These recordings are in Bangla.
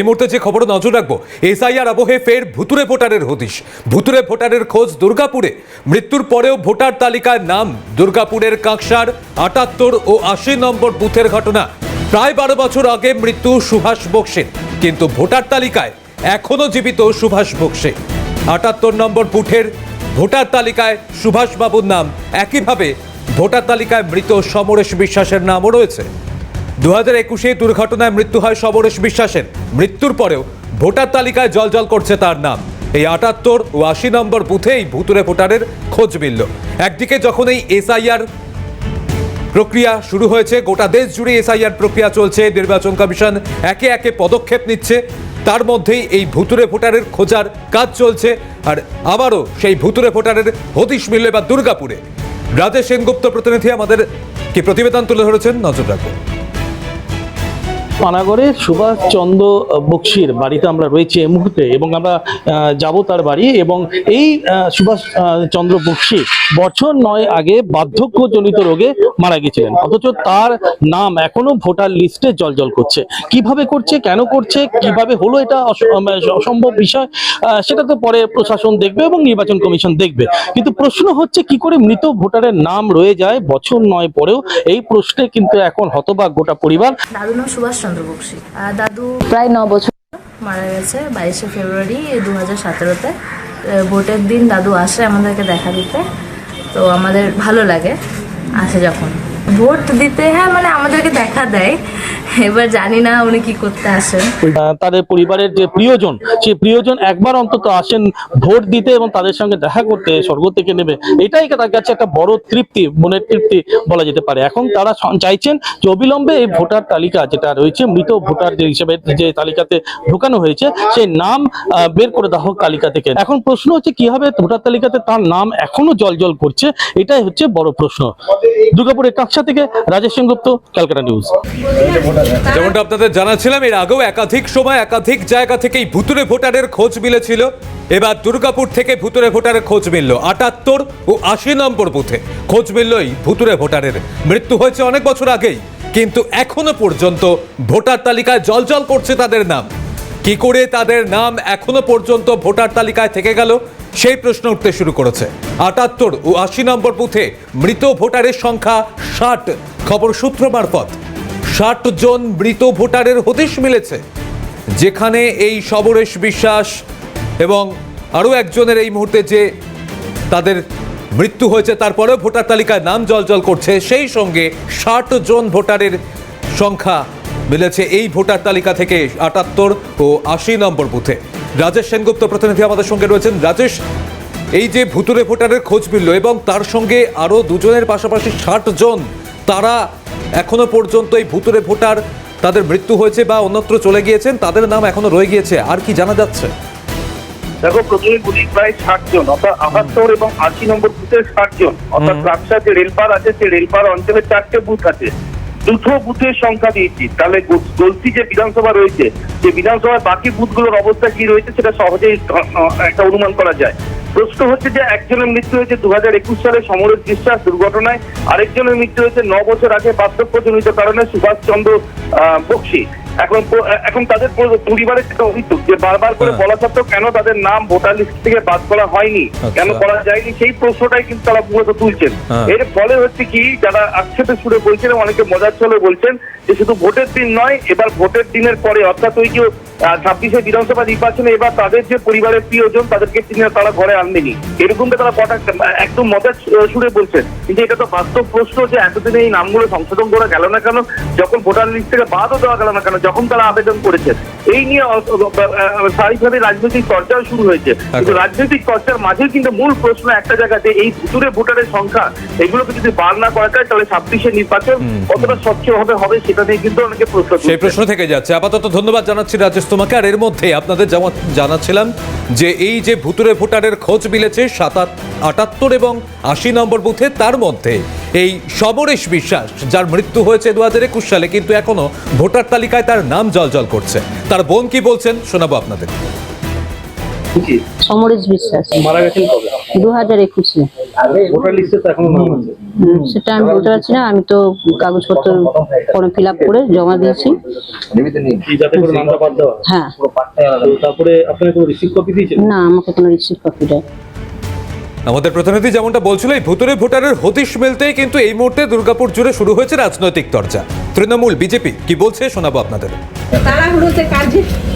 এই মুহূর্তে যে খবর নজর রাখবো, এসআইআর আবহে ফের ভুতুরে ভোটারের হদিশ। ভুতুরে ভোটারের খোঁজ দুর্গাপুরে। মৃত্যুর পরেও ভোটার তালিকায় নাম দুর্গাপুরের কাঁকসার ৭৮ ও ৮০ নম্বর বুথের ঘটনা। প্রায় ১২ বছর আগে মৃত্যু সুভাষ বক্সির, কিন্তু ভোটার তালিকায় এখনো জীবিত সুভাষ বক্সি। ৭৮ নম্বর বুথের ভোটার তালিকায় সুভাষ বাবুর নাম, একইভাবে ভোটার তালিকায় মৃত সমরেশ বিশ্বাসের নামও রয়েছে। 2021 দুর্ঘটনায় মৃত্যু হয় সমরেশ বিশ্বাসের। মৃত্যুর পরেও ভোটার তালিকায় জলজল করছে তার নাম। এই ৭৮ ও ৮০ নম্বর বুথেই ভুতুরে ভোটারের খোঁজ মিলল। একদিকে যখন এই এসআইআর প্রক্রিয়া শুরু হয়েছে, গোটা দেশ জুড়ে এসআইআর প্রক্রিয়া চলছে, নির্বাচন কমিশন একে একে পদক্ষেপ নিচ্ছে, তার মধ্যেই এই ভুতুরে ভোটারের খোঁজার কাজ চলছে। আর আবারও সেই ভুতুরে ভোটারের হদিশ মিলল এবার দুর্গাপুরে। রাজেশ সেনগুপ্ত প্রতিনিধি আমাদের কি প্রতিবেদন তুলে ধরেছেন, নজর রাখবো। পানাগড়ে সুভাষ চন্দ্র বক্সির বাড়িতে আমরা রয়েছি এই মুহূর্তে, এবং আমরা যাব তার বাড়ি। এবং এই সুভাষ চন্দ্র বক্সি বছর ৯ আগে বার্ধক্যজনিত রোগে মারা গেছিলেন, অথচ তার নাম এখনো ভোটার লিস্টে জলজল করছে। কিভাবে করছে, কেন করছে, কিভাবে হলো এটা অসম্ভব বিষয়, সেটা তো পরে প্রশাসন দেখবে এবং নির্বাচন কমিশন দেখবে। কিন্তু প্রশ্ন হচ্ছে কি করে মৃত ভোটারের নাম রয়ে যায় বছর ৯ পরেও। এই প্রশ্নে কিন্তু এখন হতবাক গোটা পরিবার। দাদু নাম সুভাষ চন্দ্র বক্সি। দাদু প্রায় ৯ বছর মারা গেছে 22শে ফেব্রুয়ারি 2017-তে। ভোটের দিন দাদু আসে আমাদেরকে দেখা দিতে, তো আমাদের ভালো লাগে আসে যখন ভোট দিতে। হ্যাঁ, মানে আমাদেরকে দেখা দেয়। এবার জানি না উনি কি করতে আসেন। তাদের পরিবারের যে প্রিয়জন, সেই প্রিয়জন একবার অন্তত আসেন ভোট দিতে এবং তাদের সঙ্গে দেখা করতে, স্বর্গ থেকে নেবে। এটাই তার কাছে একটা বড় তৃপ্তি, মনের তৃপ্তি বলা যেতে পারে। এখন তারা চাইছেন যে অবিলম্বে এই ভোটার তালিকা যেটা রয়েছে, মৃত ভোটার যে হিসেবে যে তালিকাতে ঢোকানো হয়েছে, সেই নাম বের করে দেওয়া হোক তালিকা থেকে। এখন প্রশ্ন হচ্ছে কিভাবে ভোটার তালিকাতে তার নাম এখনো জলজল করছে, এটাই হচ্ছে বড় প্রশ্ন। দুর্গাপুরের কাঁকসা থেকে রাজেশ সেনগুপ্ত, ক্যালকাটা নিউজ। যেমনটা আপনাদের জানাচ্ছিলাম, এর আগেও একাধিক সময় একাধিক জায়গা থেকেই ভুতুরে ভোটারের খোঁজ মিলেছিল। এবার দুর্গাপুর থেকে ভুতুরে ভোটারের খোঁজ মিলল ৭৮ ও ৮০ নম্বর বুথে। খোঁজ মিলল এই ভুতুরে ভোটারের। মৃত্যু হয়েছে অনেক বছর আগেই, কিন্তু এখনো পর্যন্ত ভোটার তালিকায় জলজল করছে তাদের নাম। কি করে তাদের নাম এখনো পর্যন্ত ভোটার তালিকায় থেকে গেল, সেই প্রশ্ন উঠতে শুরু করেছে। ৭৮ ও ৮০ নম্বর বুথে মৃত ভোটারের সংখ্যা ৬০। খবর সূত্র মারফত ৬০ জন মৃত ভোটারের হদিশ মিলেছে, যেখানে এই সমরেশ বিশ্বাস এবং আরও একজনের এই মুহূর্তে যে তাদের মৃত্যু হয়েছে, তারপরেও ভোটার তালিকায় নাম জলজল করছে। সেই সঙ্গে ৬০ জন ভোটারের সংখ্যা মিলেছে এই ভোটার তালিকা থেকে ৭৮ ও ৮০ নম্বর বুথে। রাজেশ সেনগুপ্ত প্রতিনিধি আমাদের সঙ্গে রয়েছেন। রাজেশ, এই যে ভুতুরে ভোটারের খোঁজ মিলল এবং তার সঙ্গে আরও দুজনের পাশাপাশি ৬০ জন, তারা এখনো পর্যন্ত এই ভুতুরে ভোটার, তাদের মৃত্যু হয়েছে বা অন্যত্র চলে গিয়েছেন, তাদের নাম এখনো রয়ে গিয়েছে, আর কি জানা যাচ্ছে? দেখো, প্রথমে বলি প্রায় ৬০ জন, অর্থাৎ ৭৮ এবং ৮০ নম্বর বুথের ৬০ জন। অর্থাৎ কাঁকসা যে রেলপার আছে, সেই রেলপার অঞ্চলে ৪টে বুথ আছে। দুটো বুথের সংখ্যা দিয়েছি, তাহলে গলসি যে বিধানসভা রয়েছে, যে বিধানসভার বাকি বুথগুলোর অবস্থা কি রয়েছে সেটা সহজেই একটা অনুমান করা যায়। প্রশ্ন হচ্ছে যে একজনের মৃত্যু হয়েছে 2021 সালে সমরেশ বিশ্বাস দুর্ঘটনায়, আরেকজনের মৃত্যু হয়েছে ৯ বছর আগে বার্ধক্যজনিত কারণে সুভাষ চন্দ্র বক্সি। এখন তাদের পরিবারের অভিযোগ যে বারবার করে বলা সত্ত্বেও কেন তাদের নাম ভোটার লিস্ট থেকে বাদ করা হয়নি, কেন করা যায়নি, সেই প্রশ্নটাই কিন্তু তারা মূলত তুলছেন। এর ফলে হচ্ছে কি, যারা আক্ষেপের সুরে বলছেন, অনেকে মজার ছলে বলছেন যে শুধু ভোটের দিন নয়, এবার ভোটের দিনের পরে, অর্থাৎ ওই যে 26শে বিধানসভা নির্বাচনে এবার তাদের যে পরিবারের প্রিয়জন, তাদেরকে তারা ঘরে আনবেনি, এরকমটা তারা একদম মজার সুরে বলছেন। কিন্তু এটা তো বাস্তব প্রশ্ন যে এতদিনে এই নামগুলো সংশোধন করা গেল না কেন, যখন ভোটার লিস্ট থেকে বাদও দেওয়া গেল না কেন, যখন তারা আবেদন করেছে। এই নিয়ে স্বাভাবিকভাবে রাজনৈতিক চর্চাও শুরু হয়েছে। কিন্তু রাজনৈতিক চর্চার মাঝে কিন্তু মূল প্রশ্ন একটা জায়গাতে, এই ভুতুরে ভোটারের সংখ্যা, এগুলোকে যদি বার না করা যায়, তাহলে 26শে নির্বাচন কতটা স্বচ্ছভাবে হবে সেটা নিয়ে কিন্তু অনেকে প্রশ্ন, সেই প্রশ্ন থেকে যাচ্ছে। আপাতত ধন্যবাদ জানাচ্ছি রাজেশ তোমাকে। আর এর মধ্যে আপনাদের যেমন জানাচ্ছিলাম যে এই যে ভুতুরে ভোটারের খোঁজ মিলেছে ৭৮ এবং ৮০ নম্বর বুথে, তার মধ্যে এই সমরেশ বিশ্বাস, যার মৃত্যু হয়েছে 2021 সালে, কিন্তু এখনো ভোটার তালিকায় তার নাম জলজল করছে। তার বোন কি বলছেন শোনাবো আপনাদের। সমরেশ বিশ্বাস মারা গেছেন কবে? 2021-এ। ভোটার লিস্টে তো এখনো নাম আছে। সেটা আমি বলতে পারছি না, আমি তো কাগজপত্র ফর্ম ফিল আপ করে জমা দিয়েছি। কি যাতে করে নামটা বাদ দেওয়া? হ্যাঁ। তো তারপরে আপনাকে কোনো রিসিভ কপি দিয়েছেন? না, আমাকে কোনো রিসিভ কপি দেয়। আমাদের প্রতিনিধি যেমনটা বলছিল, এই ভুতুরে ভোটারের হদিশ মিলতেই কিন্তু এই মুহূর্তে দুর্গাপুর জুড়ে শুরু হয়েছে রাজনৈতিক চর্চা। তৃণমূল বিজেপি কি বলছে শোনাবো আপনাদের।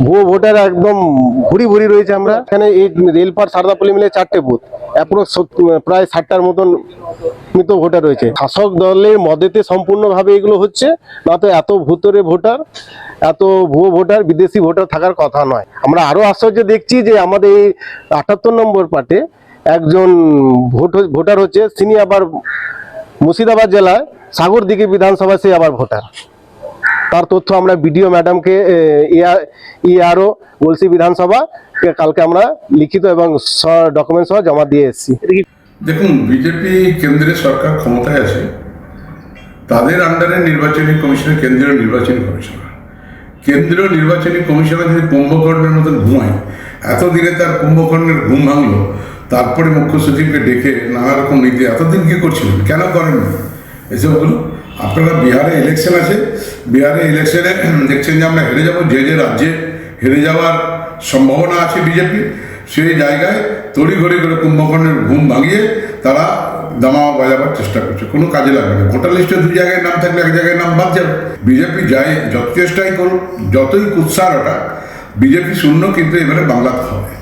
ভুয়ো ভোটার একদম ভুরি ভুরি রয়েছে। আমরা এখানে এই রেলপার সারদাপল্লী মিলে 4টে বুথ, প্রায় 60টার মতন মৃত ভোটার রয়েছে। শাসক দলের মদেতে সম্পূর্ণভাবে এগুলো হচ্ছে, না তো এত ভুতুরে ভোটার, এত ভুয়ো ভোটার, বিদেশি ভোটার থাকার কথা নয়। আমরা আরো আশ্চর্য দেখছি যে আমাদের এই 78 নম্বর পার্টে একজন ভোটার হচ্ছে, তিনি আবার মুর্শিদাবাদ জেলায় সাগরদিঘি বিধানসভা সে আবার ভোটার। তার তথ্য আমরা বিডিও ম্যাডামকে ইআরও গলসি বিধানসভা কালকে আমরা লিখিত এবং ডকুমেন্ট সহ জমা দিয়ে এসেছি। দেখুন, বিজেপি কেন্দ্রের সরকার ক্ষমতায় আছে, তাদের আন্ডারে নির্বাচনী কমিশনের কেন্দ্রীয় নির্বাচনী কমিশনার। কেন্দ্রীয় নির্বাচনী কমিশনার যদি কুম্ভকর্ণের মতন ঘুমায়, এতদিনে তার কুম্ভকর্ণের ঘুম ভাঙলো, তারপরে মুখ্য সচিবকে ডেকে নানা রকম নীতি এতদিন কি করছিলেন, কেন করেননি এসবগুলো? আপনারা বিহারে ইলেকশন আছে, বিহারে ইলেকশনে দেখছেন যে আমরা হেরে যাব, যে যে রাজ্যে হেরে যাওয়ার সম্ভাবনা আছে বিজেপি, সেই জায়গায় তড়িঘড়ি করে কুম্ভকর্ণের ঘুম ভাঙিয়ে তারা দামামা বাজাবার চেষ্টা করছে। কোনো কাজে লাগবে না। ভোটার লিস্টে 2 জায়গায় নাম থাকলে 1 জায়গায় নাম বাদ যাবে। বিজেপি যায় যত চেষ্টাই করুক, যতই কুৎসার ওটা, বিজেপি শূন্য কিন্তু এবারে বাংলাতে হবে।